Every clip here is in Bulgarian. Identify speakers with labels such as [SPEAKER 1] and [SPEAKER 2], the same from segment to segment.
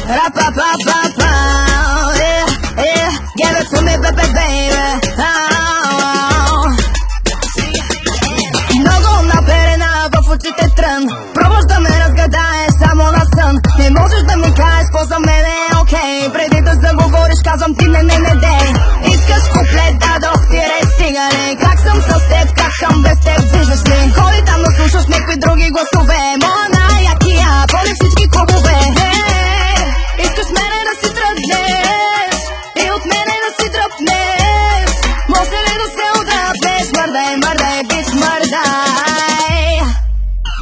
[SPEAKER 1] Ra-pa-pa-pa-pa, yeah, yeah. Give it to me, baby, baby. Много наперена в очите трън. Пробваш да ме разгадаеш само на сън. Не можеш да ми кажеш какво за мен е окей. Преди да заговориш казвам ти не дей. Искаш куплет, дадох ти ред, стига ли? Как съм с теб, как съм без теб, виждаш ли? Ходи там да слушаш някакви други гласове. Моя най-якия, поли всички клубове. Искаш мене да си тръгнеш и от мене да си дръпнеш. Може ли да се отдръпнеш? Мърдай, мърдай, бич, мърдай.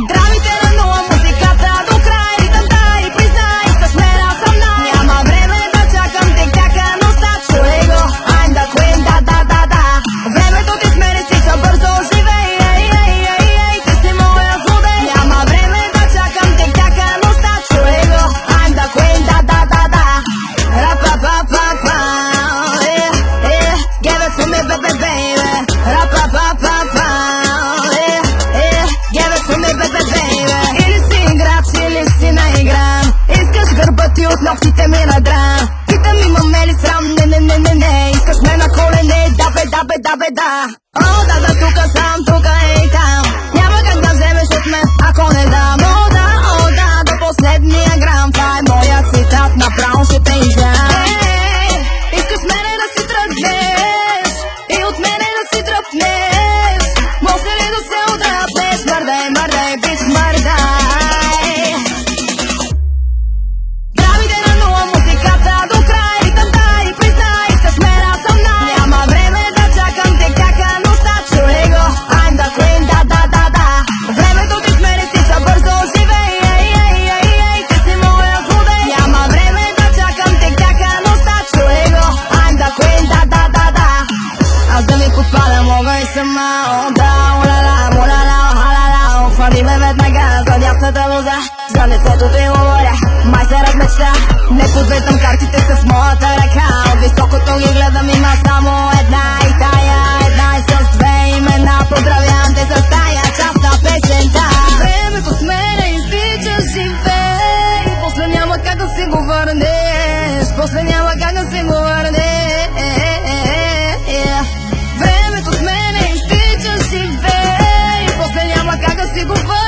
[SPEAKER 1] Драмите на нула, музиката до край. Ритъм дай, признай, искаш ме да съмнай. Няма време да чакам тик-така, но чули го. I'm the queen, да. Времето ти с мене стича бързо, живей. Ей, ти си моя злодей. Няма време да чакам тик-така, но чули го. I'm the queen, да. Ra-pa-pa-pa-pa, yeah, yeah. Give it to me, baby, baby. Ra-pa-pa-pa-pa, yeah, yeah. Give it to me, baby, baby. Или си играч, или си наигран. Искаш гърба ти от ногтите ми на дран. Питам имаме ли срам, не. Искаш ме на колене, да бе. О, да, тука сам, тука и там. Няма как да вземеш от мен, ако не дам. О, да, до последния грам. Това е моят цитат, направо ще те изям. Искаш мене да си тръгнеш и от мене да си дръпнеш. Може ли да се отдръпнеш? Мърдай, бич, мърдай. Драмите на нула, музиката до край. Ритъм дай, признай, искаш ме да съмнай. Няма време да чакам тик-така, но чули го. I'm the queen, да. Времето ти с мене стича бързо, живей. Ей, ти си моя злодей. Няма време да чакам тик-така, но чули го. I'm the queen, да. Аз да ми подпада мога и сама. О, да, ола-ла, халала. Хвани ме веднага за дясната лоза. За лицето ти говоря, май се размечта. Не подвеждам картите с моята ръка. От високото ги гледам, има само една и тая. Една и с две имена. Поздравявам те с тая част на песента. Времето с мене изтича, живей. После няма как да си го върнеш. Времето с мене изтича, живей. После няма как да си го върнеш.